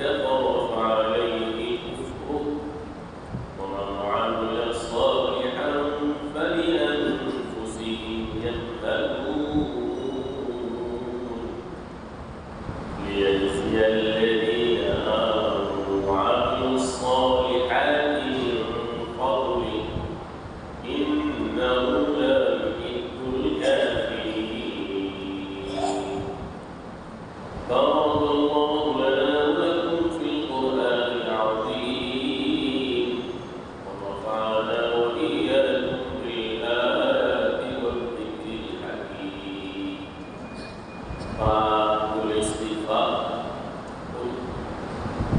كفر فعليه كفره ومن عمل صالحا فلأنفسهم يمهدون ليجزي الذين آمنوا وعملوا الصالحات من فضله إنه لا يحب الكافرين بارك الله لنا ولكم في القرآن العظيم ونفعنا وإياكم بالآيات والذكر الحكيم والاستغفار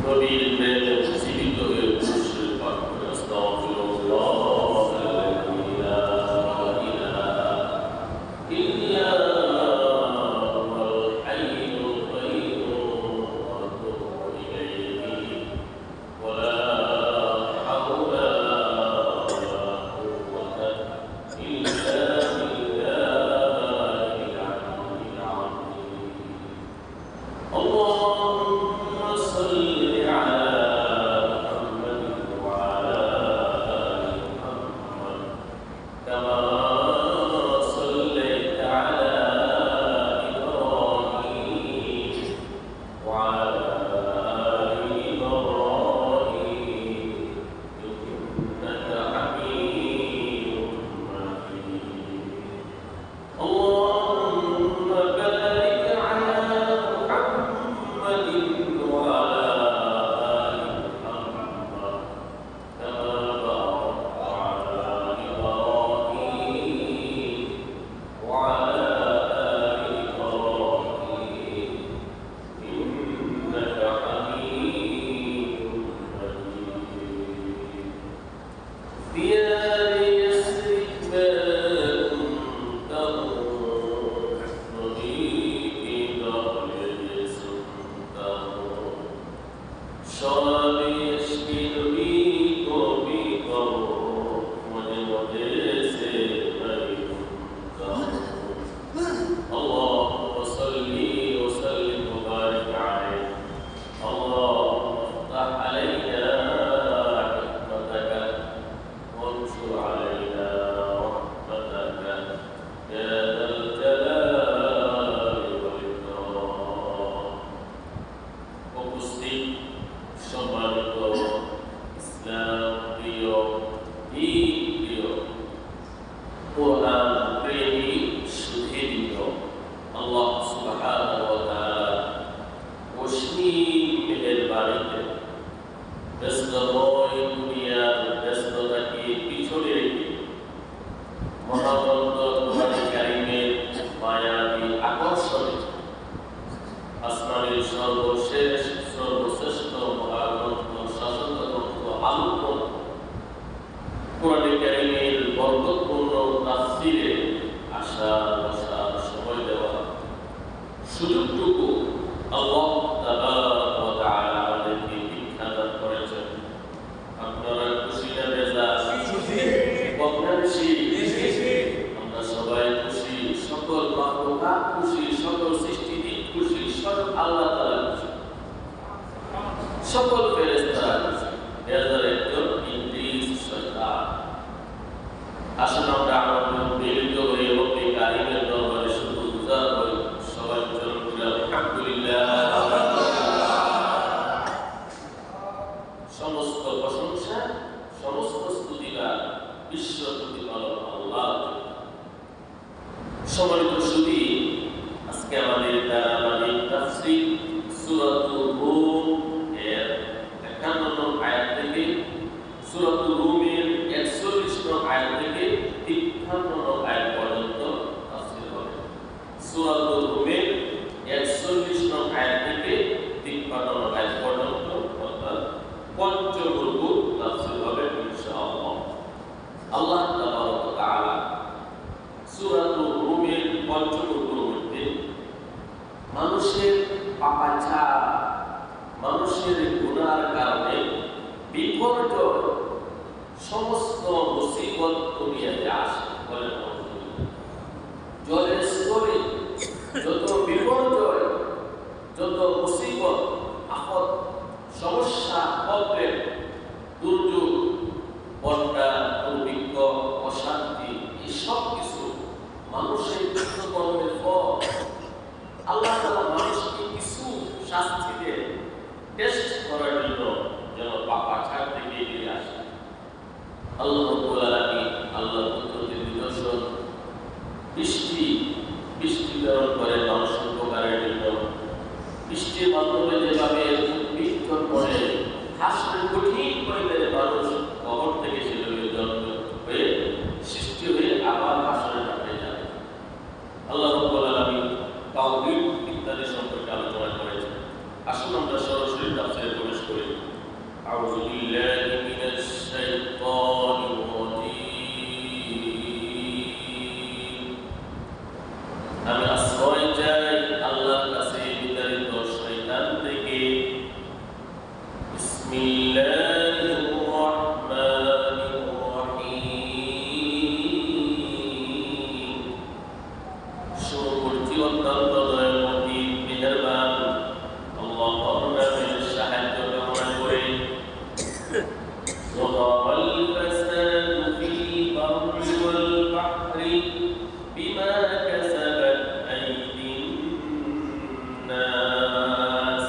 نبيل من سبيل المشرك ونستغفر الله الذي لا إله إلا هو الحي القيوم وأتوب إليه ولا حول ولا قوة إلا بالله العلي العظيم اللهم صل على محمد وعلى آل محمد كما صليت على إبراهيم وعلى آل إبراهيم إنك حميد مجيد اللهم بارك على محمد وعلى آل محمد كما باركت على إبراهيم وعلى آل إبراهيم إنك حميد مجيد ديار يسرك ما كنت نضيك دار يسرك شراب يشكي بيك وبيك وجه اللهم صل وسلم وبارك عليه اللهم افتح علينا حكمتك وانشر علينا رحمتك يا ذا الجلال والإكرام উপস্থিত সম্মানিত ইসলাম প্রিয় দিন প্রিয় কোরআন প্রেমী সুধীর আল্লাহ সুবহানাহু ওয়া তাআলা অসীম মেহেরবানিতে ব্যস্তময় দুনিয়ার ব্যস্ততাকে পিছনে রেখে মহাগ্রন্থ কোরআন কারীমের মায়াবী আকর্ষণে আসমানের সর্বশেষ সর্বশ্রেষ্ঠ মহাগ্রন্থ শাসক গ্রন্থ আলোকন কোরআন কারীমের বরকতপূর্ণ তাফসীরে আসার বসার সময় দেওয়া সুযোগটুকু আল্লাহ তাবারক ওয়া তাআলা আমাদেরকে দীক্ষা দান করেছেন আপনারা খুশি না বেজার খুশি আমরা সবাই খুশি সকল মাখলুকাত খুশি সকল সৃষ্টিজীব খুশি সকল আল্লাহ তাআলা খুশি সকল ফেরেশতারা খুশি এদের একজন ইবলিস শয়তান আসুন আমরা আমাদের মিলিত হয়ে রব্বে কারীমের দরবারে শুকরগুজার হই সবাই চরণ ধরে আলহামদুলিল্লাহ সমস্ত প্রশংসা সমস্ত স্তুতিগান বিশ্ব প্রতিপালক আল্লাহ সম্মানিত সুধী আজকে আমাদের ধারাবাহিক তাফসীর সূরাতুর রূম এর 51 নং আয়াত থেকে সূরাতুর রূমের 41 নং আয়াত থেকে 53 নং আয়াত পর্যন্ত তাফসীর হবে সূরাতুর রূমের 41 নং আয়াত থেকে 53 নং আয়াত পর্যন্ত অর্থাৎ পঞ্চম রুকু তাফসীর হবে ইনশাআল্লাহ আল্লাহ তাবারক ওয়া তাআলা সূরাতুর রূমের পঞ্চম রুকুর মধ্যে মানুষের পাপাচার মানুষের গুনার কারণে বিপর্যয় সমস্ত মুসিবত দুনিয়াতে আসে বলেন জলের স্তরে যত বিপর্যয় যত মুসিবত আপদ শাস্তিকে টেস্ট করার জন্য যেন পাপাচার থেকে এগিয়ে আসে। আল্লাহ রাব্বুল আলামিন আল্লাহর কুদরতের নিদর্শন বৃষ্টি প্রেরণ করে মানুষের উপকারের জন্য। বৃষ্টির মাধ্যমে যেভাবে উদ্ভিদ পড়ে হাসরের কঠিন পরিবেশে মানুষ কবর থেকে সেভাবে জন্ম হয়ে সৃষ্টি হয়ে আবার হাসরের মাঠে যাবে। আল্লাহ রাব্বুল আলামিন তাওহীদ ইত্যাদি সম্পর্কে আলোচনা করেছেন। আসুন আমরা সরাসরি তাফসীরে প্রবেশ করি। আউযু বিল্লাহি মিনাশ শাইতানির রাজীম। আমি আশ্রয় চাই আল্লাহর কাছে বিতাড়িত শয়তান থেকে। বিসমিল্লাহির রাহমানির রাহিম। শুরু করছি অত্যন্ত দয়াময় মেহেরবান আল্লাহর নামে সাহায্য কামনা করে। ظهر الفساد في البر والبحر بما كسبت أيدي الناس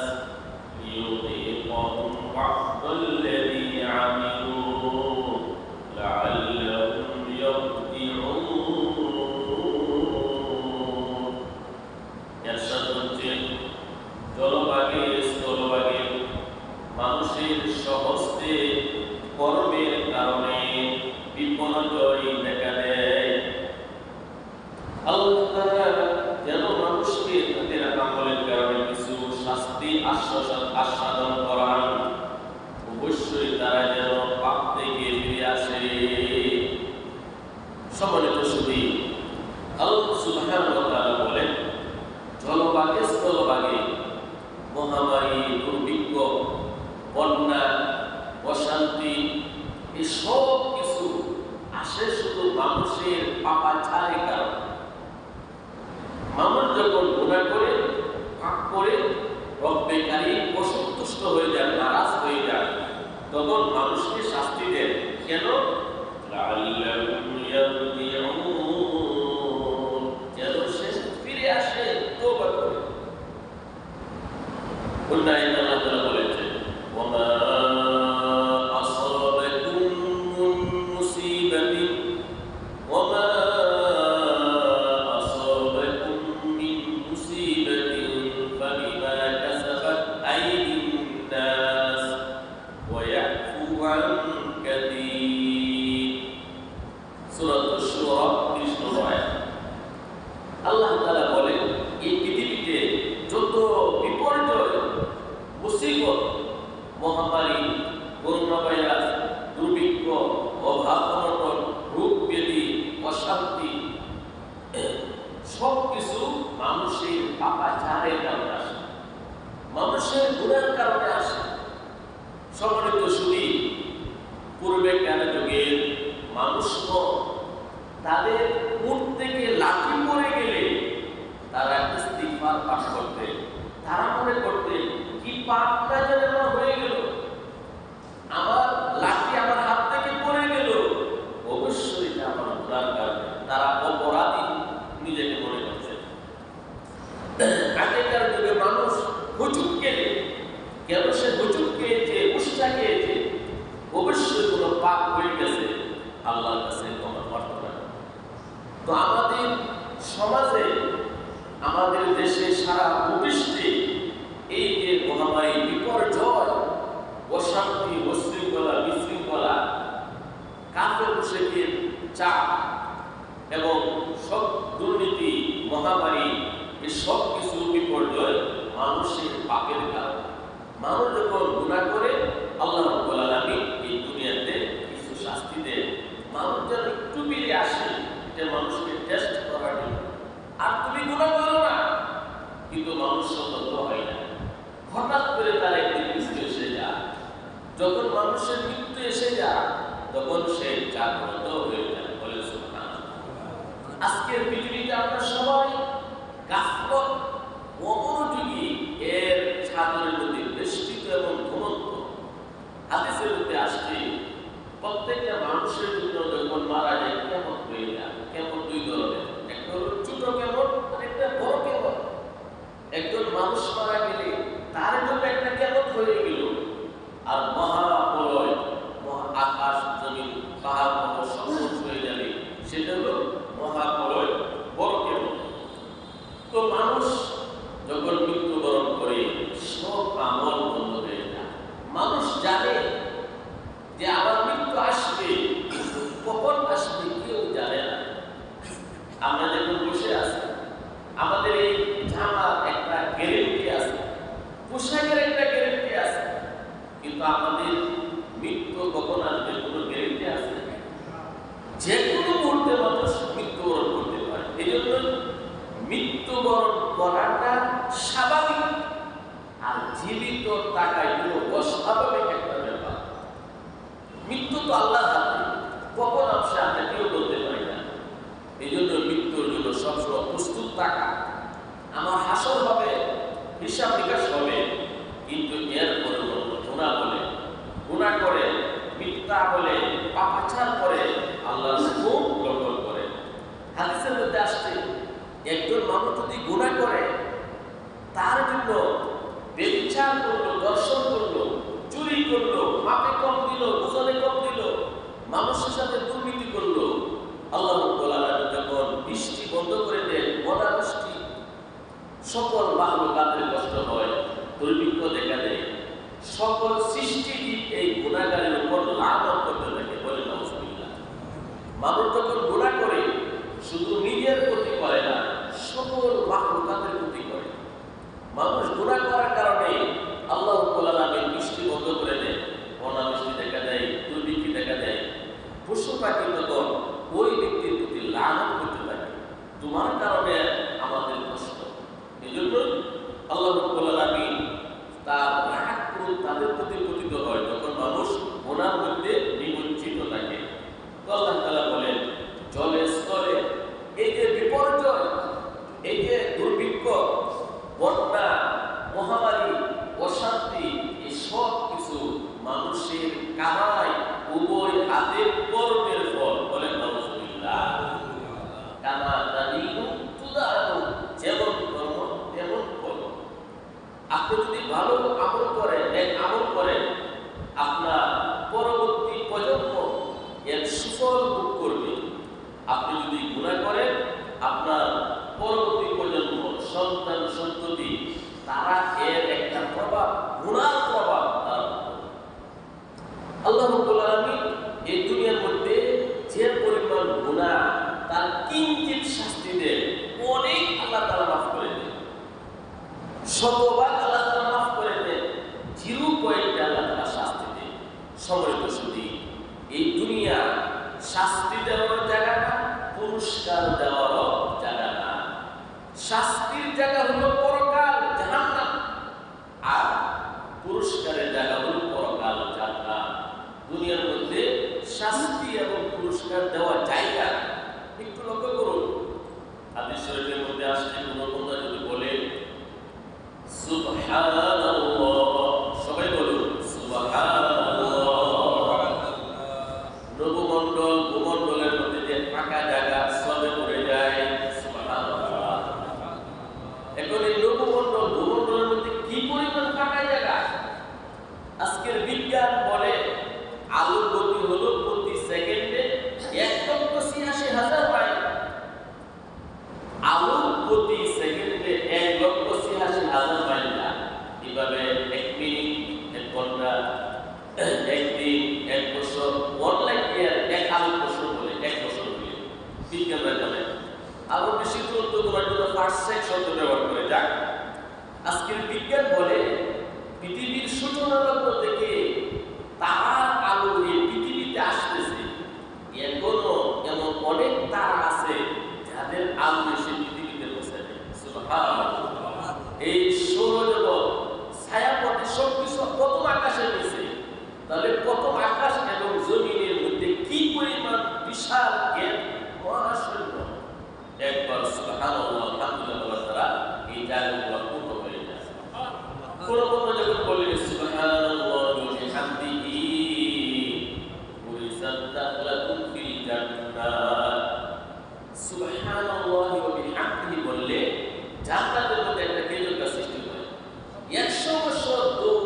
ليذيقهم بعض الذي عملوا لعلهم يرجعون। এরশাদ হচ্ছে জলভাগে স্থলভাগে মানুষের সহস্তে কর্মের কারণে বিপর্যয় দেখা দেয়। আল্লাহ তাআলা যেন মানুষকে তাদের আমলের কারণে কিছু শাস্তি আস্বাদন করান, অবশ্যই তারা যেন পাপ থেকে ফিরে আসে। সম্মানিত সুধী, আল্লাহ সুবহানাহু ওয়া তাআলা বলেন জলভাগে স্থলভাগে মহামারী, দুর্ভিক্ষ, বন্যা, অশান্তি এসব কিছু আসে শুধু মানুষের পাপাচারের কারণে। মানুষ যখন গুনাহ করে, পাপ করে, রব্বে কারীম অসন্তুষ্ট হয়ে যায়, নারাজ হয়ে যায়, তখন মানুষকে শাস্তি দেন। কেন? লাআল্লাহুম ইয়ারজিউন, যেন সে ফিরে আসে, তওবা করে। অন্যান্য আল্লাহ তাআলা বলেছেন ওয়ামা আসাবাকুম মিন মুসিবাতিন ওয়ামা আসাবাকুম মিন মুসিবাতিন ফাবিমা কাসাবাত আইদিন নাস ওয়া ইয়াফু আন কাসীর। সূরাতুশ শুরা 30 নম্বর আয়াত। আল্লাহ তাআলা বলেন এই পৃথিবীতে যত বিপর্যয়, মুসিবত, মহামারী, করোনা ভাইরাস, দুর্ভিক্ষ, অভাব অনটন, রোগ ব্যাধি, অশান্তি সবকিছু মানুষের পাপাচারের কারণে আসে, মানুষের গুনার কারণে আসে। সম্মানিত সুধী, পূর্বেকার যুগের মানুষ তাদের মুখ থেকে লাঠি পড়ে গেলে তারা ইস্তিগফার পাঠ করতেন। তারা মনে করতেন কি পাপটা যেন আমার হয়ে গেল, আমার লাঠি আমার হাত থেকে পড়ে গেল, অবশ্যই এটা আমার গুনার কারণে। তারা অপরাধী নিজেকে মনে করছে। আগেকার যুগে মানুষ হুজুক খেলে, কেন সে হুজুক খেয়েছে, উষ্টা খেয়েছে, অবশ্যই কোনো পাপ হয়ে গেছে, আল্লাহর কাছে ক্ষমা প্রার্থনা। তো আমাদের সমাজে, আমাদের দেশে, সারা ভূপৃষ্ঠে এই যে মহামারী, বিপর্যয়, অশান্তি, অশৃঙ্খলা, বিশৃঙ্খলা, কাফের মুশরিকের চাপ এবং সব দুর্নীতি, মহামারী, এই সব কিছু বিপর্যয় মানুষের পাপের কারণ। মানুষ যখন গুনাহ করে আল্লাহ রাব্বুল আলামিন এই দুনিয়াতে কিছু শাস্তি দেন, মানুষ যেন একটু বেরিয়ে আসে, এটা মানুষকে টেস্ট করার জন্য। আর তুমি গুনাহ করো না, কিন্তু মানুষ সতর্ক হয় না। হঠাৎ করে তার একদিন মৃত্যু এসে যায়। যখন মানুষের মৃত্যু এসে যায় তখন সে জাগ্রত হয়ে যায়। বলে সুবহানাল্লাহ। আজকের পৃথিবীতে আমরা সবাই গাফলত, অমনোযোগী, এর ছাদরের মধ্যে বেষ্টিত এবং ঘুমন্ত। হাদিসের মধ্যে আসছে প্রত্যেকটা মানুষের জন্য যখন মারা যায় কেমন হয়ে যায়। কেমন দুই ধরনের, একটা হলো ছোট কেমন আর একটা বড় কেমন। একজন মানুষ মারা গেলে তার জন্য হয়ে গেল, আর মহাপ্রলয়, আকাশ জমিন পাহাড় পর্বত সব ধ্বংস হয়ে যাবে, সেটা হলো মহাপ্রলয়, বরফের মতো। তো মানুষ যখন মৃত্যুবরণ করে সব আমল বন্ধ হয়ে যায়। মানুষ জানে যে আমার মৃত্যু আসবে, কিন্তু কখন আসবে কেউ জানে না। আমরা যখন বসে আছি, আমাদের এই জামার একটা গ্যারেন্টি আছে, পোশাকের একটা গ্যারেন্টি আছে, কিন্তু আমাদের মৃত্যু কখন আসবে কোনো গ্যারেন্টি আছে? যে কোনো মুহূর্তে মানুষ মৃত্যুবরণ করতে পারে। এই জন্য মৃত্যুবরণ করাটা স্বাভাবিক, আর জীবিত থাকায় কোনো অস্বাভাবিক একটা ব্যাপার। মৃত্যু তো আল্লাহর হাতে, কখন আসছে আমরা কেউ বলতে পারি না। এই জন্য মৃত্যুর জন্য সবসময় প্রস্তুত থাকা। আমার হাসর হবে, হিসাব নিকাশ হবে, কিন্তু এর পরিবর্তন গুনাহ করে, মিথ্যা বলে, পাপাচার করে, আল্লাহর হুকুম লঙ্ঘন করে। হাদিসের মধ্যে আসছে, একজন মানুষ যদি গুনাহ করে, তার জন্য ব্যভিচার করলো, দর্শন করলো, চুরি করলো, মাপে কম দিল, ওজনে কম দিল, মানুষের সাথে দুর্নীতি করলো, আল্লাহ রাব্বুল আলামিন যখন বৃষ্টি বন্ধ করে দেন, অনাবৃষ্টি, সকল মাখলুকাতের কষ্ট হয়, দুর্ভিক্ষ দেখা দেয়, সকল সৃষ্টিজীব এই গুনাহগারের উপর লানত করতে থাকে, বলে নাউজুবিল্লাহ। মানুষ যখন গুনাহ করে শুধু নিজের ক্ষতি করে না, সকল মাখলুকাতের ক্ষতি করে। মানুষ গুনাহ করার কারণে আল্লাহ রাব্বুল আলামিন বৃষ্টি বন্ধ করে দেন, অনাবৃষ্টি দেখা দেয়, দুর্ভিক্ষ দেখা দেয়। পশু পাখি তখন ওই ব্যক্তির প্রতি লানত করতে থাকে, তোমার কারণে আমাদের কষ্ট। এই জন্য আল্লাহ রাব্বুল আলামিন তার রাগ ক্রোধ তাদের প্রতি পতিত হয় যখন মানুষ গুনার মধ্যে নিমজ্জিত থাকে। তো আল্লাহ তাআলা বলেন, জলের স্তরে এই যে বিপর্যয়, এই যে দুর্ভিক্ষ, বন্যা, মহামারী, অশান্তি, এই সব কিছু মানুষের কামাই, উভয় হাতের কর্মের ফল, বলেন নাউজুবিল্লাহ। কামা তাদিনু তুদানু, যেমন কর্ম তেমন ফল। আপনি যদি ভালো আমল করেন, নেক আমল করেন, আপনার পরবর্তী প্রজন্ম এর সুফল ভোগ করবে। আপনি যদি গুনাহ করেন, আপনার পরবর্তী প্রজন্ম, সন্তান সন্ততি, তারা এর একটা প্রভাব, গুনার প্রভাব তারা পাবে। আল্লাহ রাব্বুল আলামিন এই দুনিয়ার মধ্যে যে পরিমাণ গুনাহ, তার কিঞ্চিত শাস্তি দেন, অনেক আল্লাহ তাআলা মাফ করে দেন, শতভাগ আল্লাহ তাআলা মাফ করে দেন, 0 আল্লাহ তাআলা শাস্তি দেন। সম্মানিত সুধী, এই দুনিয়া শাস্তি দেওয়ার জায়গা না, পুরস্কার দেওয়ার জায়গা না। শাস্তির জায়গা হলো পরকাল, জাহান্নাম, আর পুরস্কারের জায়গা হলো পরকাল, জান্নাত। দুনিয়ার মধ্যে শাস্তি এবং পুরস্কার দেওয়া জায়গা একটু লক্ষ্য করুন। হাদিস শরীফের মধ্যে আসছে, কোন বন্দা যদি বলে সুবহানাল্লাহ, সবাই বলুন সুবহানাল্লাহ। নবমণ্ডল ভূমণ্ডলের মধ্যে যে ফাঁকা জায়গা সবে পড়ে যায়, সুবহানাল্লাহ। এখন এই নবমণ্ডল ভূমণ্ডলের মধ্যে কি পরিমাণ ফাঁকা জায়গা! আজকের বিজ্ঞান বলে আলোর গতি হলো প্রতি সেকেন্ডে 1,86,000 মাইল। আলোর গতি সেকেন্ডে 1,86,000 মাইল না। এভাবে 1 মিনিট, 1 ঘন্টা, 1 দিন, 1 বছর, 1 লাখ ইয়ার, 1 আলোক বছর বলে, 1 বছর বলে বিজ্ঞানরা বলে। আরো বেশি দূরত্ব করার জন্য পারসেক শব্দ ব্যবহার করে। যাক, আজকের বিজ্ঞান বলে পৃথিবীর সূচনালগ্ন থেকে তারার আলো এই পৃথিবীতে আসতেছে, এখনো এমন অনেক তারা আছে যাদের আলো এসে পৃথিবীতে পৌঁছায়। সুবহানাল্লাহ। এই সৌরজগৎ, ছায়াপথে সবকিছু প্রথম আকাশে রয়েছে। তাহলে প্রথম আকাশ এবং জমিনের মধ্যে কি পরিমাণ বিশাল জ্ঞান, মহাশূন্য! একবার সুবহানাল্লাহ, আলহামদুলিল্লাহ তারা এই জায়গাগুলো পূর্ণ হয়ে যায়। কোন যখন বলে সুবহানাল্লাহ ওয়া বিহামদিহি ওয়াসাদালাকুম ফিল জান্নাত, সুবহানাল্লাহ ওয়া বিহামদিহি বললে জান্নাতের মধ্যে একটা তেজস্ক্রিয় সৃষ্টি হয়। 100 বছর দূর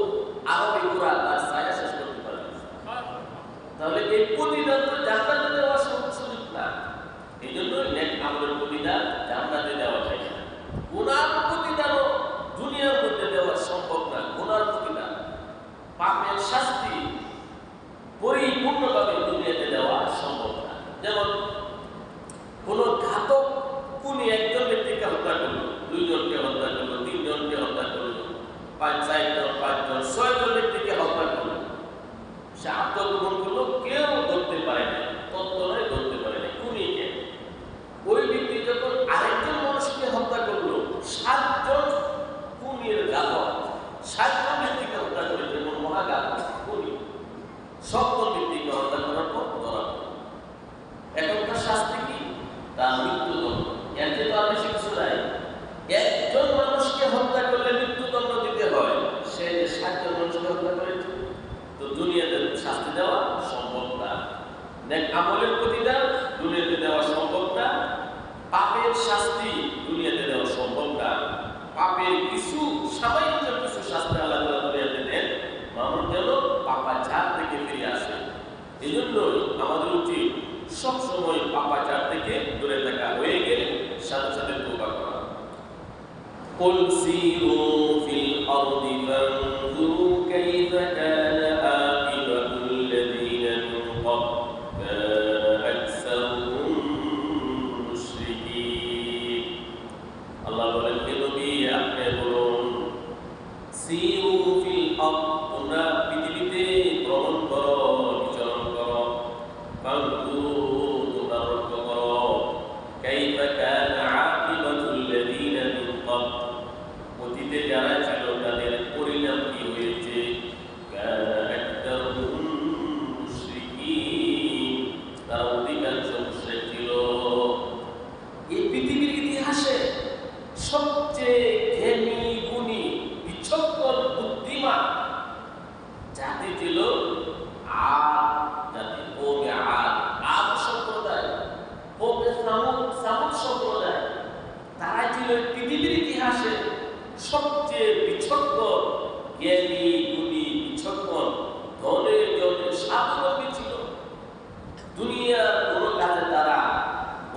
নেক আমলের প্রতিদান দুনিয়াতে দেওয়া সম্ভব না, পাপের শাস্তি দুনিয়াতে দেওয়া সম্ভব না। পাপের কিছু সামান্য কিছু শাস্তি আল্লাহ তাআলা দুনিয়াতে দেন, মানুষ যেন পাপাচার থেকে ফিরে আসে। এই জন্যই আমাদের উচিত সবসময় পাপাচার থেকে দূরে থাকা, হয়ে গেলে সাথে সাথে তওবা করা। قل سيروا في الأرض فانظروا كيف كان عاقبة الذين من قبل كان أكثرهم مشركين। আল্লাহ বলেন, হে নবী আপনি বলুন, সিরু ফিল আরদ, তোমরা পৃথিবীতে ভ্রমণ করো, বিচরণ করো, ফানজুরু, তোমরা লক্ষ্য করো, কাইফা কানা আকিবাতুল লাযিনা মিন ক্বাবল, অতীতে যারা ছিল তাদের পরিণাম কি হয়েছে। কানা আকতারুহুম মুশরিকিন, তারা অধিকাংশ মুশরিক ছিল। এই পৃথিবীর ইতিহাসে সবচেয়ে জ্ঞানী, গুণী, বিচক্ষণ, বুদ্ধিমান জাতি ছিল আদ জাতি, কওমে আদ সম্প্রদায়, কওমে সামুদ সম্প্রদায়। তারা ছিল পৃথিবীর ইতিহাসে সবচেয়ে বিচক্ষণ, জ্ঞানী, গুণী, বিচক্ষণ, ধনে জনে স্বাবলম্বী ছিল। দুনিয়ার কোনো কাজে তারা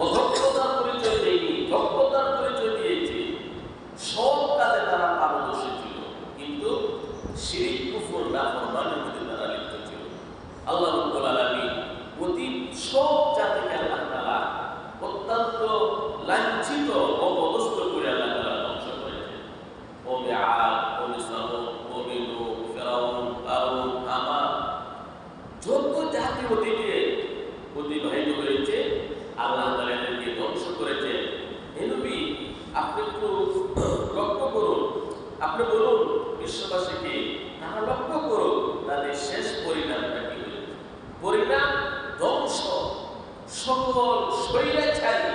অদক্ষতার পরিচয় দেয়নি, দক্ষতার পরিচয় দিয়েছে। সব কাজে তারা পারদর্শী ছিল, কিন্তু শিরক, কুফর, নাফরমানির মধ্যে তারা লিপ্ত ছিল। আল্লাহ রাব্বুল আলামিন অতীত সব জাতিকে আল্লাহ তাআলা অত্যন্ত লাঞ্ছিত, অপদস্থ করে আল্লাহ তাআলা ধ্বংস করেছেন। কওমে আদ, কওমে সামুদ, কওমে নূহ, ফিরআউন, কারুন, হামান, যত জাতি অতীতে অতিবাহিত হয়েছে আল্লাহ তাআলা এদেরকে ধ্বংস করেছেন। হে নবী আপনি একটু লক্ষ্য করুন, আপনি বলুন বিশ্ববাসীকে, তারা লক্ষ্য করুন তাদের শেষ পরিণামটা কি হয়েছে। পরিণাম ধ্বংস। সকল স্বৈরাচারী,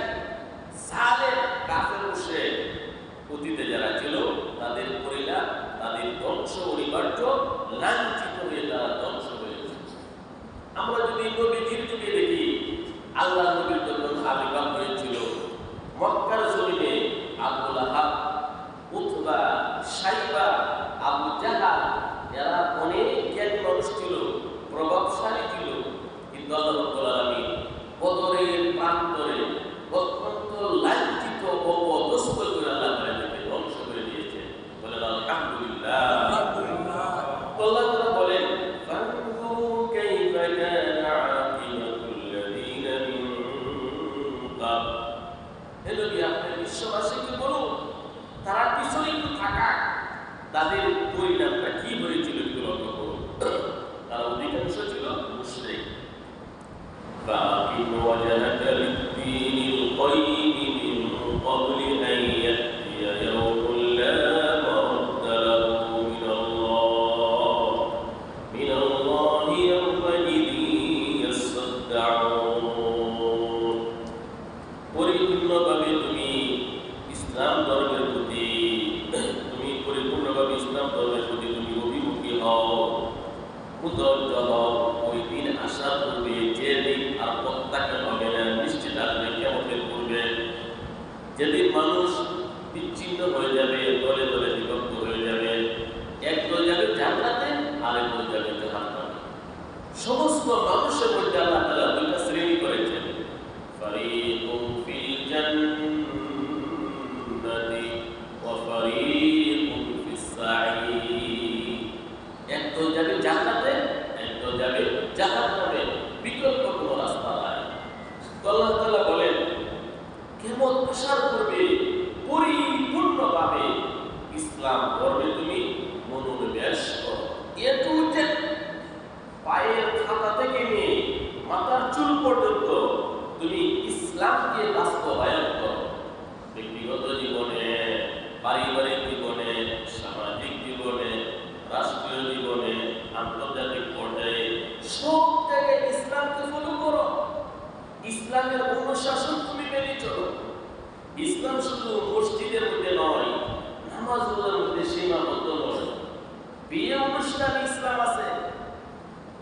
জালেম, কাফের, মুশরিক অতীতে যারা ছিল তাদের পরিণাম, তাদের ধ্বংস অনিবার্য, লাঞ্ছিত হয়ে তারা ধ্বংস হয়েছে। আমরা যদি নবীজির যুগে দেখি, আল্লাহ নবীর যখন আবির্ভাব হয়েছিল মক্কার জমিনে, আবু লাহাব, উতবা, সাইবা, আবু জাহাল, এরা অনেক জ্ঞানী মানুষ ছিল, প্রভাবশালী ছিল, কিন্তু আল্লাহ রাব্বুল আলামিন বদরের প্রান্তরে অত্যন্ত লাঞ্ছিত, অপদস্থ করে আল্লাহ তাদেরকে ধ্বংস করে দিয়েছেন। বলেন আলহামদুলিল্লাহ। আল্লাহ তাআলা বলেন, ফানজুরু কাইফা কানা আকিবাতুল লাযিনা মিন ক্বাবল। হে নবী আপনি বিশ্ববাসীকে বলুন, তারা পিছনে একটু থাকা, তাদের পরিণামটা কি হয়েছিল একটু লক্ষ্য করুন। তারা অধিকাংশ ছিল মুশরিক। فأقم وجهك للدين القيم من قبل أن يأتي يوم لا مرد له من الله يومئذ يصدعون। পরিপূর্ণভাবে তুমি ইসলাম ধর্মের প্রতি, তুমি অভিমুখী হও, উদ্যত হও। ওই দিন আসার পূর্বে, যে দিন আর প্রত্যাখ্যান হবে না, নিশ্চিত আসবে কিয়ামতের পূর্বে, যেদিন মানুষ বিচ্ছিন্ন হয়ে যাবে, দলে দলে বিভক্ত হয়ে যাবে। এক দল যাবে জান্নাতে, আরেক দল যাবে জাহান্নামে। সমস্ত মানুষের মধ্যে আল্লাহ তাআলা দুইটা শ্রেণী করেছেন, ফারিকুম ফিল জান্নাতি ওয়া ফারিকুম ফিস সাঈর। এক দল যাবে জান্নাতে, এক দল যাবে জাহান্নামে, বিকল্প কোনো রাস্তা নাই। আল্লাহ তাআলা বলেন, কিয়ামত আসার পূর্বে পরিপূর্ণভাবে ইসলাম ধর্মে তুমি মনোনিবেশ করো। এটু যে পায়ের খাতা থেকে নিয়ে মাথার চুল পর্যন্ত তুমি ইসলামকে বাস্তবায়ন করো। ব্যক্তিগত জীবনে, পারিবারিক জীবনে, সামাজিক জীবনে, রাষ্ট্রীয় জীবনে, আন্তর্জাতিক পর্যায়ে সব জায়গায় ইসলামকে ফলো করো। ইসলামের অনুশাসন তুমি মেনে চলো। ইসলাম শুধু মসজিদের মধ্যে নয়, নামাজের মধ্যে সীমাবদ্ধ নয়। বিয়ে অনুষ্ঠানে ইসলাম আছে,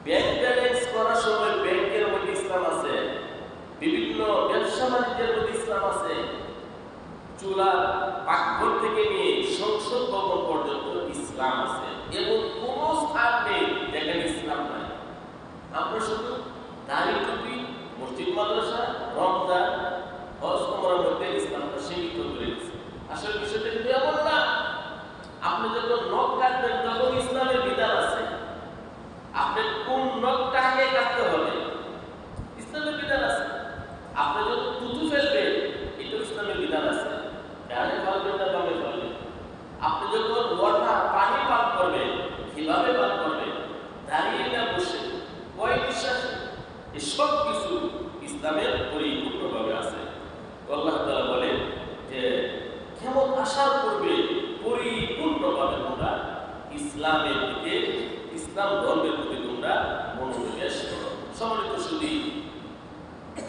ব্যাংক ব্যালেন্স করার সময় ব্যাংকের মধ্যে ইসলাম বিভিন্ন ব্যবসা বাণিজ্যের মধ্যে ইসলাম আছে। চুলা পাকঘর থেকে নিয়ে সংসদ ভবন পর্যন্ত ইসলাম আছে, এবং কোন স্থান নেই যেখানে ইসলাম নাই। আমরা শুধু দাড়ি টুপি, মসজিদ মাদ্রাসা, রমজান, হজ ওমরার মধ্যে ইসলামটা সীমিত করে দিয়েছে। আসলে বিষয়টা কিন্তু এমন না। আপনি যখন নখ কাটবেন তখন ইসলামের বিধান আছে। আপনি কোন নখটা আগে কাটতে হবে ইসলামের বিধান আছে। আপনি যখন থুতু ফেলবেন এটা ইসলামের বিধান আছে। ডানে ফেলবেন না বামে ফেলবেন। আপনি যখন ওয়াটার পানি পান করবেন কিভাবে পান করবেন, দাঁড়িয়ে না বসে, কয় নিঃশ্বাস, এসব কিছু ইসলামের পরিপূর্ণভাবে আছে। আল্লাহ তাআলা বলেন যে কেমন আশার করবে পরিপূর্ণভাবে তোমরা ইসলামের দিকে, ইসলাম ধর্মের প্রতি তোমরা মনোনিবেশ করো। সম্মানিত সুধী,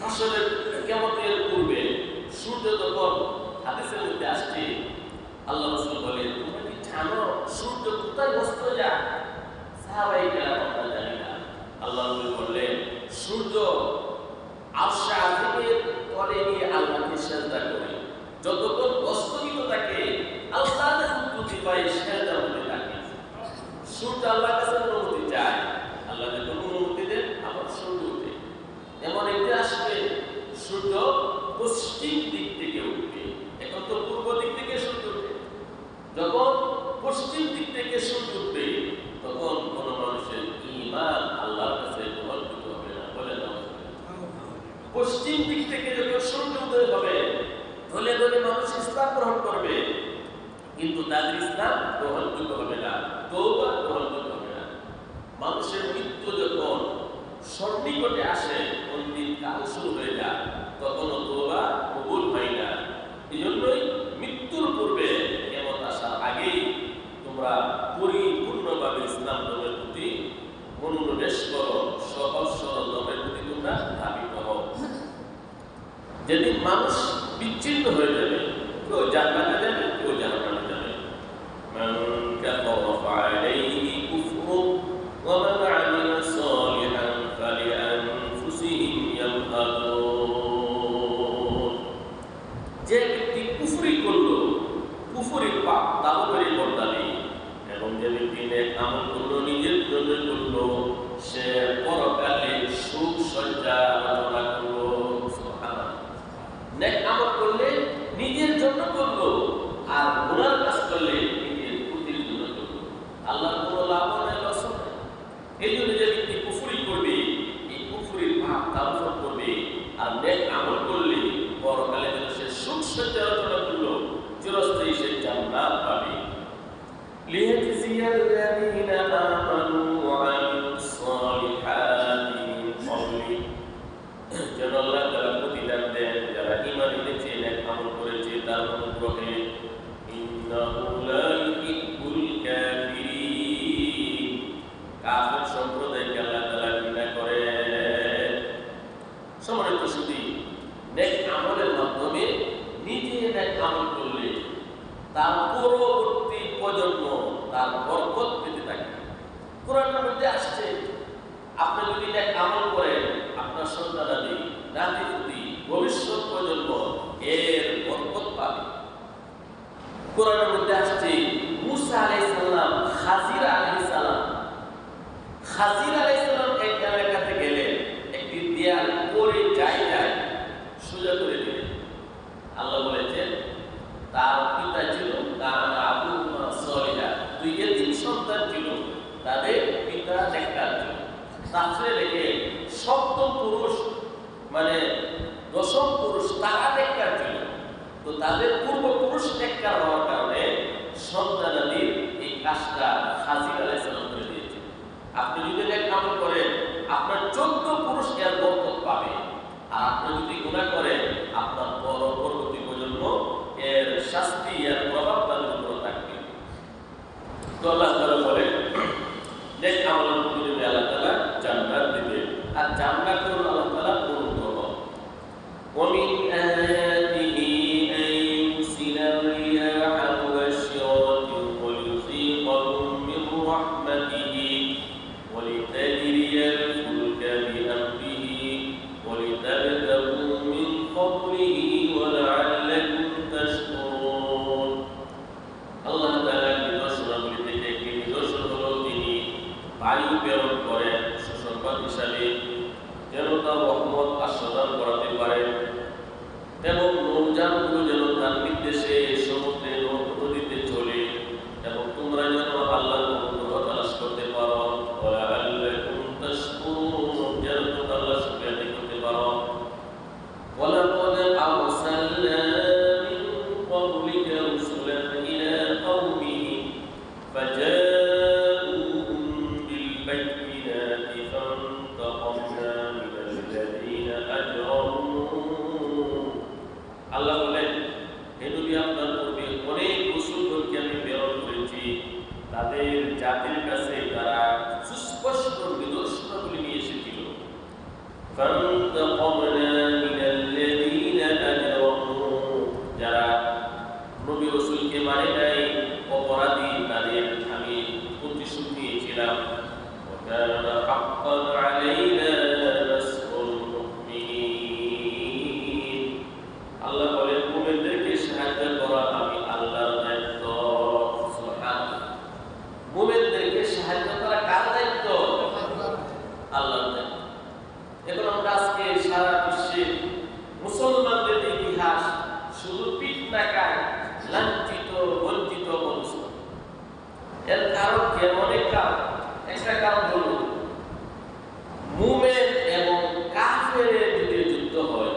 আসলে কিয়ামতের পূর্বে সূর্য যখন হাদিসের মধ্যে আসছে, আল্লাহ রাসূল বলেন তোমরা কি জানো সূর্য কোথায় অস্ত যায়? সাহাবায়ে কেরাম আমরা জানি না। আল্লাহ রাসূল বললেন সূর্য আরশে আজিমের তলে গিয়ে আল্লাহকে সিজদা করে যতক্ষণ অস্তমিত থাকে আল্লাহর অনুমতি পায় সিজদা করতে থাকে। সূর্য আল্লাহর কাছে অনুমতি চায়, আল্লাহ যখন অনুমতি দেন আবার সূর্য ওঠে। এমন একটা আসবে সূর্য পশ্চিম দিক থেকে উঠবে। এখন তো পূর্ব দিক থেকে সূর্য উঠে। যখন পশ্চিম দিক থেকে সূর্য উঠবে তখন কোন মানুষের ঈমান আল্লাহর কাছে গ্রহণযোগ্য হবে না। বলে না, পশ্চিম দিক থেকে যখন সূর্য উদয় হবে ধলে ধলে মানুষ ইসলাম গ্রহণ করবে, কিন্তু তাদের ইসলাম গ্রহণযোগ্য হবে না, তওবা গ্রহণযোগ্য হবে না। মানুষের মৃত্যু যখন সন্নিকটে আসে, অন্তিম কাল শুরু হয়ে যায়, তখনও তওবা কবুল হয় না। এই জন্যই মৃত্যুর পূর্বে কিয়ামত আসার আগেই তোমরা পরিপূর্ণভাবে ইসলাম ধর্মের প্রতি মনোনিবেশ করো, সহজ সরল ধর্মের প্রতি তোমরা ধাবিত হও। যেদিন মানুষ বিচ্ছিন্ন হয়ে যাবে, কেউ জান্নাতে যাবে, কেউ জাহান্নামে যাবে। মান কাফারা ফাআলাইহি কুফরু ওয়া মান আমিলা সালিহান ফালিআনফুসিহিম ইয়ামহাদুন। যে ব্যক্তি কুফরি করলো, কুফরির পাপ তার উপরে বর্তাবে, এবং যে ব্যক্তি নেক আমল করলো, নিজের জন্য করলো, সে পরকালে সুখ সজ্জা রচনা করলো। সুবহানাল্লাহ। নেক আমল করলে নিজের জন্য করলো, আর গুনার কাজ করলে নিজের ক্ষতির জন্য করলো। আল্লাহর কোনো লাভ নেই, লস নেই। এই জন্য যে ব্যক্তি কুফরি করবে, এই কুফরির পাপ তার উপর করবে, আর নেক আমল করলে পরকালে যেন সে সুখ সজ্জা রচনা করলো, চিরস্থায়ী সে জান্নাত পাবে। লিয়াজজিয়াল্লাযীনা আমানু ওয়া আমিলুস সালিহাতি মিন ক্বাবলি, যেন আল্লাহ তাআলা প্রতিদান দেন যারা ঈমান এনেছে, নেক আমল করেছে তার অনুগ্রহে। ইন্নাহু লা ইউহিব্বুল কাফিরিন, কাফির সম্প্রদায়কে আল্লাহ তাআলা ঘৃণা করেন। সম্মানিত সুধী, নেক আমলের মাধ্যমে নিজে নেক আমল করলে তার পরবর্তী প্রজন্ম তার বরকত পেতে থাকে। কোরআনের মধ্যে আসছে আপনি যদি নেক আমল করেন আপনার সন্তানাদি, নাতি-পুতি, ভবিষ্যৎ প্রজন্ম এর বরকত পাবে। কোরআনের মধ্যে আসছে মুসা আলাইহিস সালাম, খাজির আলাইহিস সালাম, খাজির আলাইহিস সালাম এক এলাকাতে গেলেন, একটি দেয়াল পড়ে যায় সোজা করে দিলেন। আল্লাহ বলেছেন তার পিতা ছিল কানা আবুহুমা সালিহা, দুই এতিম সন্তান ছিল, তাদের পিতা নেককার ছিল। তাফসীরে দেখে সপ্তম পুরুষ মানে দশম পুরুষ তারা নেককার ছিল। তো তাদের পূর্বপুরুষ নেককার হওয়ার কারণে সন্তানাদির এই কাজটা খাজির আলাইহিস সালাম করে দিয়েছে। আপনি যদি নেক আমল করেন আপনার 14 পুরুষ এর বরকত পাবে, আর আপনি যদি গুনাহ করেন আপনার পরবর্তী প্রজন্ম এর শাস্তি এর প্রভাব তাদের উপর থাকবে। তো আল্লাহ তাআলা বলেন নেক আমলের বিনিময়ে আল্লাহ তাআলা জান্নাত দিবে, আর জান্নাত হলো আল্লাহ তাআলা অনুগ্রহ। ওয়া মিন আয়াতিহি আন ইউরসিলা রিয়াহা মুবাশশিরাতিন ওয়া লিয়ুযীকাকুম মিন রাহমাতিহি ওয়া লিতাজরিয়া আল-ফুলকা বিআমরিহি ওয়া লিতাবতাগু মিন বায়ু প্রেরণ করেন সুসংবাদ হিসাবে, যেন তার রহমত আস্বাদন করাতে পারেন, এবং নৌযানগুলো যেন তার নির্দেশে সমুদ্রে নদীতে চলে, এবং তোমরা যেন আল্লাহর অনুগ্রহ তালাশ করতে পারো, ওয়ালাআল্লাকুম তাশকুরুন, যেন তোমরা আল্লাহর শুকরিয়া আদায় করতে পারো। ওয়ালাকাদ আরসালনা মিন ক্বাবলিকা রুসুলান ইলা কওমিহিম ফাজাউহুম বিল বায়িনাতি ফান্তাকামনা মিনাল লাযীনা আজরামু। আল্লাহ বলেন, হে নবী, আপনার পূর্বে অনেক রাসূলগণকে আমি প্রেরণ করেছি, তাদের জাতির কাছে তারা সুস্পষ্ট নিদর্শনগুলি নিয়ে এসেছিল। ফান্তাকামনা মিনাল লাযীনা আজরামু, যারা নবী রাসূলকে মানে নাই, অপরাধী, তাদের আমি প্রতিশোধ নিয়েছিলাম। ওয়া কানা হাক্কান আলাইনা নাসরুল মুমিনিন। আল্লাহ বলেন, মুমিনদেরকে সাহায্য করা আমি আল্লাহর দায়িত্ব। সুবহানাল্লাহ। মুমিনদেরকে সাহায্য করা কার দায়িত্ব? আল্লাহর দায়িত্ব। এখন আমরা আজকে সারা বিশ্বে মুসলমানদের ইতিহাস শুধু পিটনাকায় লাঞ্ছিত বঞ্চিত অবস্থা। এর কারণ কি? অনেক কারণ। একটা কারণ হলো মুমিন এবং কাফেরের যদি যুদ্ধ হয়,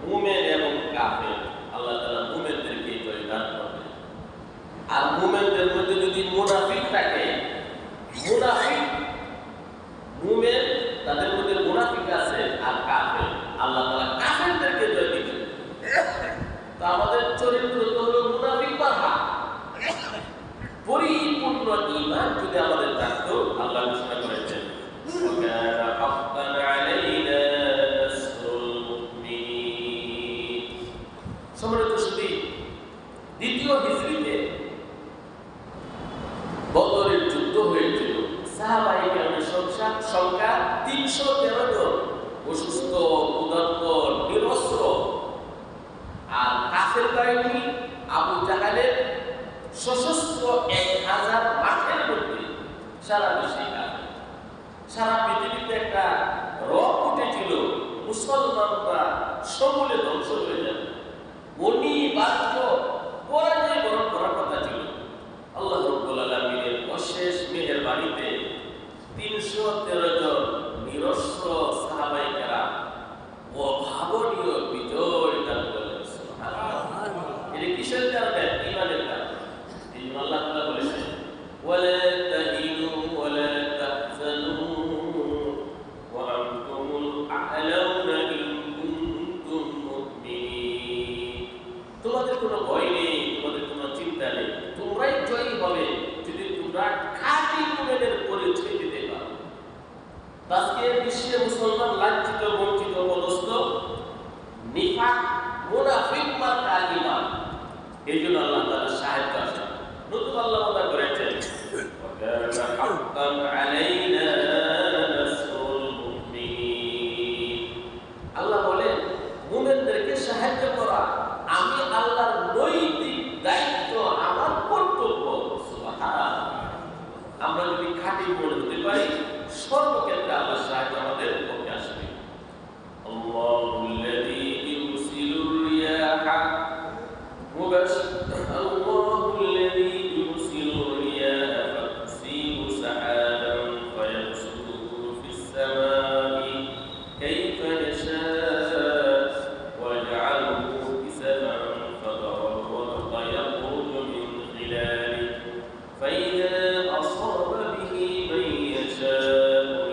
মুমিন এবং কাফের, আল্লাহ তাআলা মুমিনদেরকে জয়দান করবেন। আর মুমিনদের মধ্যে যদি মুনাফিক থাকে, মুনাফিক মুমিন, তাদের মধ্যে মুনাফিক আছে আর কাফের, আল্লাহ তাআলা কাফেরদেরকে জয় দিবেন। তো আমাদের চরিত্র তো হলো মুনাফিক বাঁধা। পরিপূর্ণ ঈমান যদি আমাদের থাকতো, আল্লাহ ঘোষণা করেছেন, ওয়া কানা হাক্কান আলাইনা নাসরুল মুমিনিন। সম্মানিত সুধী, দ্বিতীয় হিজরিতে বদরের যুদ্ধ হয়েছিল। সাহাবায়ে কেরামের সংখ্যা ৩১৩ জন, অসুস্থ, ক্ষুধার্ত, নিরস্ত্র। আর কাফের বাহিনী আবু জাহালের সশস্ত্র ১০০০ মাঠের মধ্যে সারা বিশ্বে কাফের। সারা পৃথিবীতে একটা রব উঠেছিল, মুসলমানরা সমূলে ধ্বংস হয়ে যাবে, অনিবার্য পরাজয় বরণ করার কথা ছিল। আল্লাহ রাব্বুল আলামিনের অশেষ মেহেরবানিতে ৩১৩ জন নিরস্ত্র সাহাবায়ে কেরাম অভাবনীয় বিজয় দান করলেন। সুবহানাল্লাহ। এটা কিসের কারণে? ঈমানের কারণে। এই জন্য আল্লাহ তাআলা বলেছেন, ওয়ালা তাহিনু ওয়ালা তাহজানু ওয়া আনতুমুল আ'লাউনা ইন কুনতুম মুমিনিন। তোমাদের কোনো ভয় নেই, তোমাদের কোনো চিন্তা নেই, তোমরাই জয়ী হবে যদি তোমরা খাঁটি মুমিনের পরিচয় দিতে পারো। আজকে বিশ্বে মুসলমান লাঞ্ছিত, বঞ্চিত, পদস্থ, নিফাক, মুনাফিক মার্কা ঈমান। এই জন্য আল্লাহ তাআলা সাহায্য আসে। নতুন আল্লাহ ওয়াদা করেছেন, ওয়া কানা হাক্কান আলাইনা নাসরুল মুমিনিন। আল্লাহ বলেন, মুমিনদেরকে সাহায্য করা আমি আল্লাহর নৈতিক দায়িত্ব, আমার কর্তব্য। সুবহানাল্লাহ। আমরা যদি খাঁটি মুমিন হতে পারি, সর্বক্ষেত্রে আল্লাহর সাহায্য আমাদের পক্ষে আসবে। আল্লাহুল্লাযী ইউরসিলুর রিয়াহা আল্লাহুল্লাযী ইউরসিলুর রিয়াহা ফাতুসিবু সাহাবান ফায়াবসুতুহু ফিস সামাই কাইফা ইয়াশা ওয়া ইয়াজআলুহু কিসাফান ফাতারাল ওয়াদকা ইয়াখরুজু মিন খিলালিহি ফাইযা আসাবা বিহি মান ইয়াশা'u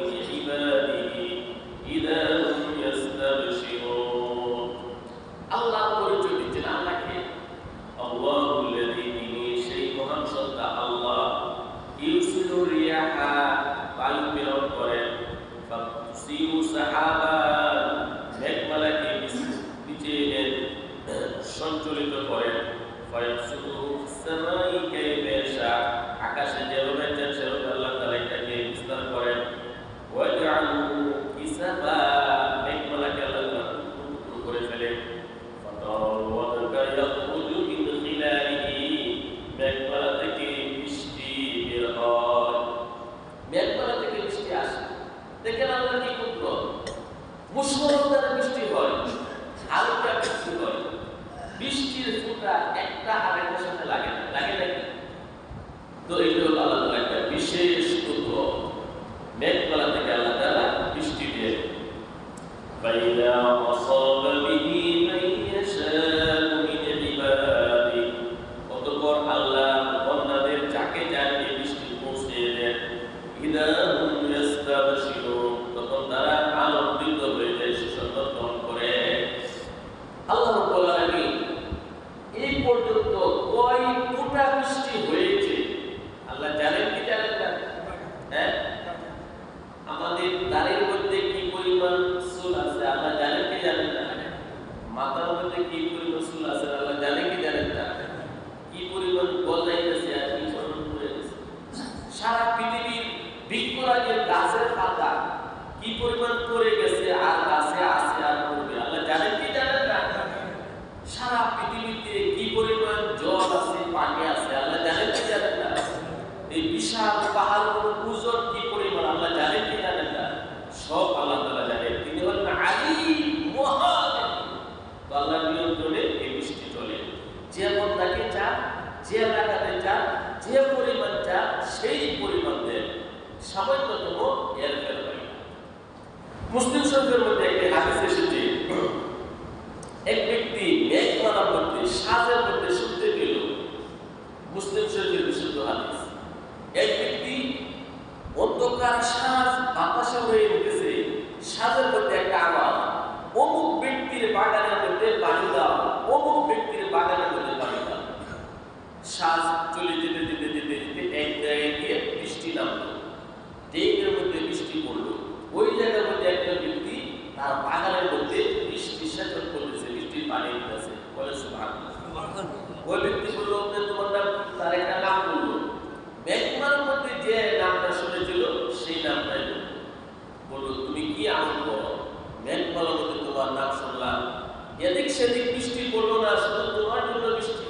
দেখেন আল্লাহ কি করলো, মুসলধারে বৃষ্টি হয়, হালকা বৃষ্টি হয়, বৃষ্টির ফোঁটা একটা আরেকটার সাথে লাগে না, লাগে নাকি? তো এইটা হলো আল্লাহ তাআলা একটা বিশেষ কুদরত। মেঘমালা থেকে আল্লাহ তাআলা বৃষ্টি দিয়ে فإذا أصاب به من يشاء من عباده অতঃপর আল্লাহ বান্দাদের যাকে চান এই বৃষ্টি পৌঁছে দেন। ইযা হুম ইস্তাবশিরুন তখন তারা আনন্দিত হয়ে যায়, সুসংবাদ করে। আল্লাহ রাব্বুল আলামিন এই পর্যন্ত কয় ফোঁটা বৃষ্টি হয়েছে আল্লাহ জানেন কি জানেন না? হ্যাঁ, আমাদের দাড়ির মধ্যে কি পরিমাণ চুল আছে আল্লাহ জানেন কি জানেন না? মাথার মধ্যে কি পরিমাণ চুল আছে আল্লাহ জানেন কি জানেন না? কি পরিমাণ গজাইতেছে আর কি পরিমাণ পড়ে গেছে। সারা পৃথিবীর বৃক্ষরাজের গাছের পাতা কি পরিমাণ পড়ে গেছে আর গাছে আছে আর পড়বে আল্লাহ জানেন কি জানেন না? সারা পৃথিবীতে কি পরিমাণ জল আছে, পানি আছে আল্লাহ জানেন কি জানেন না? এই বিশাল পাহাড়গুলো ওজন কি পরিমাণ আল্লাহ জানেন কি জানেন না? সব আল্লাহ তাআলা জানেন। তিনি হলেন আলিম, মহান। তো আল্লাহর নিয়ন্ত্রণে এই বৃষ্টি চলে। যে বান্দাকে চান, যে এলাকাতে চান, যে পরিমাণ চান সেই পরিমাণ দেন, সামান্যতম এর ফের হয় না। মুসলিম শরীফের মধ্যে একটি হাদিস এসেছে, এক ব্যক্তি মেঘমালার মধ্যে সাজের মধ্যে শুনতে পেল। মুসলিম শরীফের বিশুদ্ধ হাদিস। এক ব্যক্তি অন্ধকার সাজ বাতাসে হয়ে উঠেছে, সাজের মধ্যে একটা আওয়াজ, অমুক ব্যক্তির বাগানের মধ্যে পানি দাও, অমুক ব্যক্তির বাগানের মধ্যে পানি দাও। সাজ চলে যেতে যেতে যেতে যেতে এক জায়গায় গিয়ে বৃষ্টি নামলো, ডেকের মধ্যে বৃষ্টি পড়লো। ওই জায়গার মধ্যে একজন ব্যক্তি তার বাগানের মধ্যে বৃষ্টি সেচন করতেছে, বৃষ্টির পানি দিতেছে, বলে সুবহানাল্লাহ। ওই ব্যক্তি বললো তোমার নাম, তার একটা নাম বললো। মেঘমালার মধ্যে যে নামটা শুনেছিল সেই নামটাই বললো, তুমি কি আমল করো? মেঘমালার মধ্যে তোমার নাম শুনলাম, এদিক সেদিক বৃষ্টি পড়লো না, শুধু তোমার জন্য বৃষ্টি।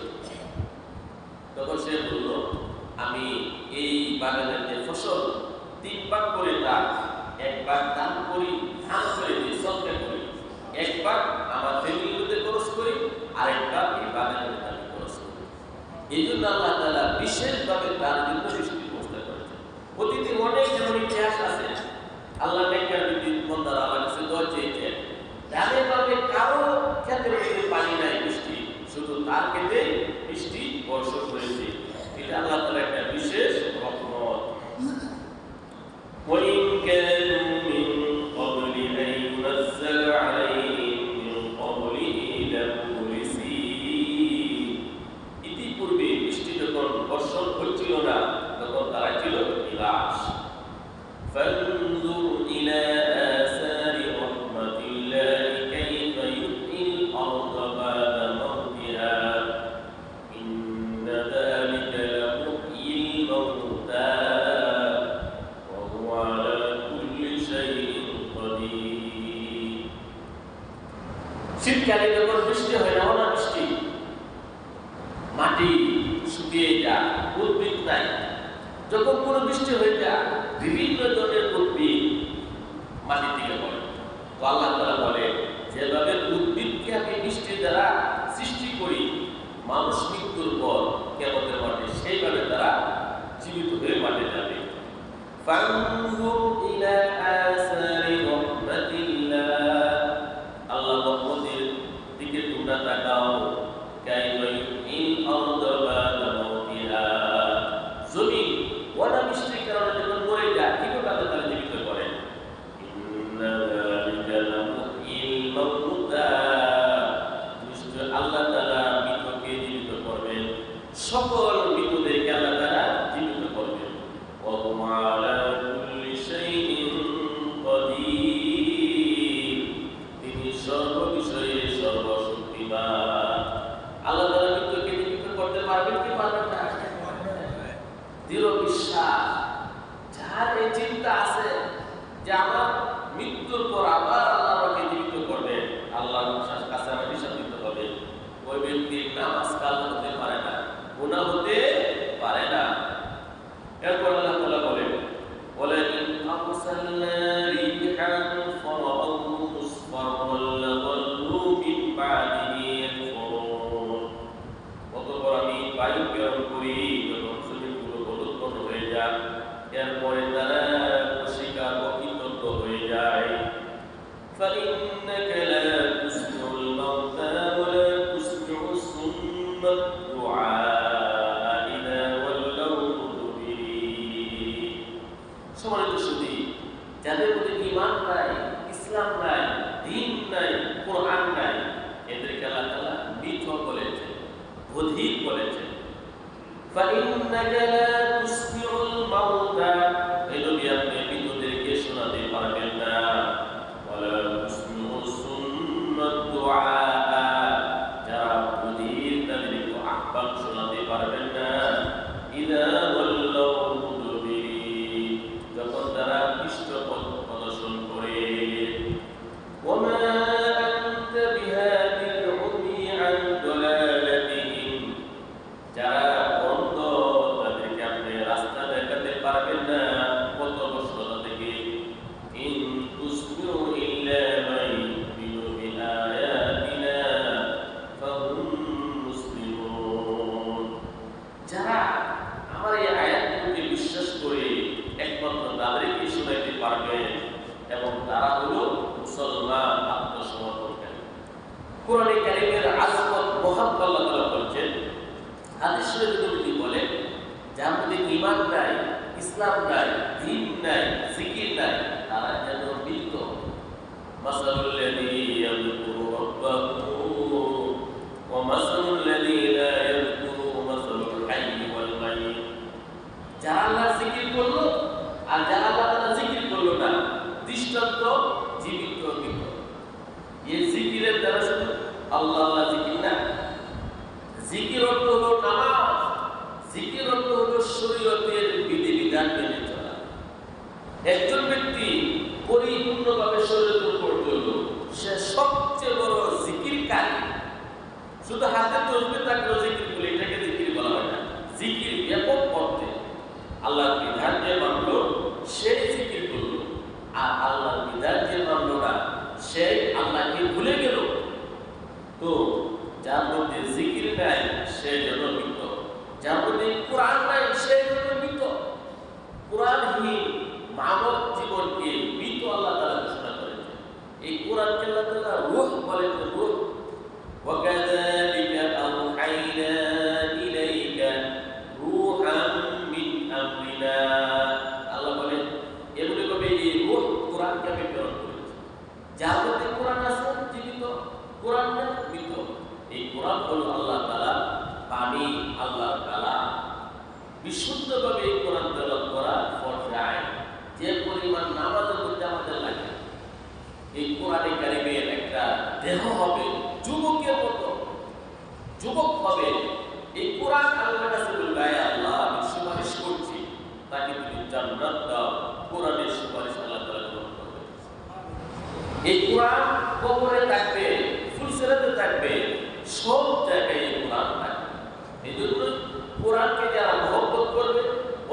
তখন সে বলল, আমি এই বাগানের যে ফসল 3 ভাগ করে তা 1 ভাগ দান করি, ধান করে দিই, সদকা করি, 1 ভাগ আমার ফ্যামিলির মধ্যে খরচ করি, আর 1 ভাগ এই বাগানের মধ্যে আমি খরচ করি। এই জন্য আল্লাহ তাআলা বিশেষভাবে তার জন্য বৃষ্টি ব্যবস্থা করেছেন। অতীতে অনেক যেমন ইতিহাস আছে, আল্লাহ নেককার বান্দারা আমার কাছে দোয়া চেয়েছেন, ডানে বামে কারো ক্ষেতের মধ্যে পানি নাই, বৃষ্টি শুধু তার ক্ষেতে বৃষ্টি বর্ষণ করেছে। এটা আল্লাহ তাআলার একটা বিশেষ রহমত। وَإِنْ كَانُوا مِنْ قَبْلِ أَنْ يُنَزَّلَ عَلَيْهِمْ مِنْ قَبْلِهِ لَمُبْلِسِينَ ইতিপূর্বে বৃষ্টি যখন বর্ষণ হচ্ছিল না তখন তারা ছিল নিরাশ। فَانْظُرْ إِلَى آثَارِ رَحْمَةِ اللَّهِ كَيْفَ يُحْيِي الْأَرْضَ بَعْدَ مَوْتِهَا إِنَّ ذَلِكَ لَمُحْيِي الْمَوْتَى وَهُوَ عَلَى كُلِّ شَيْءٍ قَدِيرٌ। শীতকালে যখন বৃষ্টি হয় না, অনাবৃষ্টি, মাটি শুকিয়ে যায়, উদ্ভিদ নাই, যখন কোনো বৃষ্টি হয়ে যায় বিভিন্ন ধরনের উদ্ভিদ মাটি থেকে পড়ে। তো আল্লাহ তাআলা বলে, যেভাবে উদ্ভিদকে আমি বৃষ্টির দ্বারা সৃষ্টি করি মানুষ মৃত্যুর পর কিয়ামতের মাঠে, সেইভাবে তারা জীবিত হয়ে মাঠে যাবে। ফানজুর ইলা আসারি রাহমাতিল্লাহ, আল্লাহ রহমতের দিকে তোমরা তাকাও। কাইফা ইউহিল আরদা বা'দা মাউতিহা, জমিন অনাবৃষ্টির কারণে যখন মরে যায় কিভাবে আল্লাহ তাআলা জীবিত করেন। ইন্না যালিকা লামুহিল মাউতা, নিশ্চয় আল্লাহ তাআলা মৃতকে জীবিত করবেন, সকল মৃতদেরকে আল্লাহ তাআলা জীবিত করবেন। ওয়া হুয়া আলা কুল্লি শাইইন কাদির, তিনি সর্ব বিষয়ে সর্বশক্তিমান। আল্লাহ তাআলা মৃতকে জীবিত করতে পারবেন কি পারবেন না? দৃঢ় বিশ্বাস, যার এই চিন্তা আছে যে আমার মৃত্যুর পর আবার আল্লাহ আমাকে জীবিত করবেন, আল্লাহর কাছে আমার হিসাব দিতে হবে, ওই ব্যক্তির নামাজ কাজা হতে পারে না, গুনাহ হতে পারে না। এরপর আল্লাহ তাআলা বলেন, ওয়ালাকিন আরসালনা فإنك لا تسمع الموتى ولا تسمع الصم الدعاء إذا ولوا مدبرين সম্মানিত সুধী, যাদের মধ্যে ঈমান নাই, ইসলাম নাই, দ্বীন নাই, কোরআন নাই, এদেরকে আল্লাহ তাআলা মৃত বলেছেন, বধির বলেছেন। فإنك لا تسمع الموتى, এই নবী আপনি মৃতদেরকে শোনাতে পারবেন না, ولا تسمع الصم الدعاء, যারা বধির তাদেরকে আহ্বান শোনাতে পারবেন না, إذا ولوا مدبرين, যখন তারা পৃষ্ঠপথ প্রদর্শন করে। وما أنت بهادي العمي عن ضلالتهم, যারা বন্ধ তাদেরকে আপনি রাস্তা দেখাতে পারবেন না পথভ্রষ্টতা থেকে। ইন তুসমিউ ইল্লা মান ইউমিনু বিআয়াতিনা ফাহুম মুসলিমুন, যারা আমার এই আয়াতগুলোকে বিশ্বাস করে একমাত্র তাদেরকে শোনাতে পারবে এবং তারা হলো মুসলমান, আত্মসমর্পণকারী। কোরআনে কারীমের আযমত মহাব্বত আল্লাহ তাআলা বলেছেন, হাদিস শরীফে নবী বলেন, যার মধ্যে ঈমান নাই, ইসলাম নাই, দ্বীন নাই, জিকির নাই, তারা যেন মৃত। মাসালুল লাযী ইয়াযকুরু রাব্বাহু ওয়া মাসালুল লাযী লা ইয়াযকুরু মাসালুল হাইয়্যি ওয়াল মাইয়্যিত, যারা আল্লাহ জিকির করলো আর যারা আল্লাহ তাআলা জিকির করলো না, দৃষ্টান্ত জীবিত মৃত। এই জিকিরের দ্বারা শুধু আল্লাহ আল্লাহ জিকির না, জিকির অর্থ হলো নামাজ, জিকির অর্থ হলো শরীয়তের বিধিবিধান মেনে চলা। একজন ব্যক্তি পরিপূর্ণভাবে শরীয়তের উপর চলল, সে সবচেয়ে বড় জিকিরকারী। শুধু হাতে তসবিহ থাকলেও জিকির বলে, এটাকে জিকির বলা হয় না। জিকির ব্যাপক অর্থে আল্লাহর বিধান যে মানলো সে জিকির করলো, আর আল্লাহর বিধান যে মানলো না সে আল্লাহকে ভুলে গেল। তো যার মধ্যে জিকির নাই সে যেন মৃত, যার মধ্যে কোরআন নাই সে যেন মৃত। কোরআনহীন মানব জীবনকে মৃত আল্লাহ তাআলা ঘোষণা করেছেন। এই কোরআনকে আল্লাহ তাআলা রূহ বলেন, রূহ। ওয়াকাযালিকা আওহাইনা ইলাইকা রূহান মিন আমরিনা, আল্লাহ বলেন এমনিভাবে এই রূহ কোরআনকে আমি প্রেরণ করেছি। যার মধ্যে কোরআন আছে জীবিত, কোরআন নেই মৃত। এই কোরআন হলো আল্লাহ তাআলা বাণী, আল্লাহ তাআলা। বিশুদ্ধভাবে এই কোরআন তেলাওয়াত করা ফরজ আইন। যে পরিমাণ নামাজের মধ্যে আমাদের লাগে, এই কোরআনে কারীমের একটা দেহ হবে, যুবকের মতো যুবক হবে। এই কোরআন আল্লাহর কাছে বলবে, আয় আল্লাহ আমি সুপারিশ করছি, তাকে তুমি জান্নাত দাও। কোরআনের সুপারিশ আল্লাহ তাআলা গ্রহণ করবে। এই কোরআন কবরে থাকবে, ফুলসিরাতে থাকবে, সব জায়গায় এই কোরআন থাকবে। এই জন্য কোরআনকে যারা মহব্বত করবে,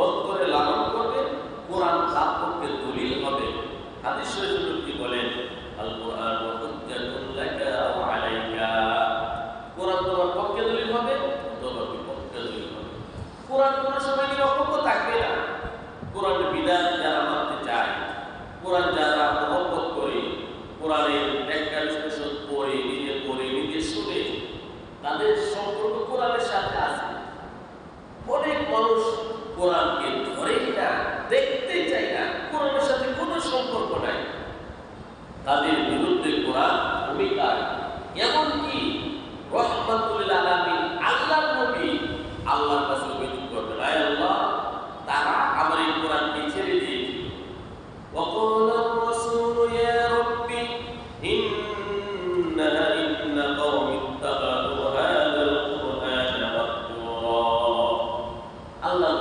অন্তরে লালন করবে, কোরআন তার পক্ষে দলিল হবে। হাদিস শরীফে নবী বলেন, আল কোরআন হুজ্জাতুন লাকা ওয়া আলাইকা, কোরআন তোমার পক্ষে দলিল হবে, তোমার বিপক্ষে দলিল হবে। কোরআন কোনো সময় নিরপেক্ষ থাকবে না। কোরআনের বিধান যারা মানতে চায়, কোরআন যারা মহব্বত করে, কোরআনের ব্যাখ্যা বিশ্লেষণ পড়ে, নিজে শুনে, তাদের সম্পর্ক কোরআনের সাথে আছে। অনেক মানুষ কোরআনকে ধরেই না, দেখতে চায় না, কোরআনের সাথে কোনো সম্পর্ক নাই, তাদের বিরুদ্ধে কোরআন ভূমিকার। এমনকি রাহমাতুল আলামিন আল্লাহর নবী আল্লাহর কাছে অভিযোগ করবেন, আয় আল্লাহ তারা আমার এই কোরআনকে ছেড়ে দিয়েছে। ওয়াকালা রাসূল ইয়া রাব্বি ইন্না কওমি ইত্তাখাযু হাযাল কুরআনা মাহজুরা, আল্লাহ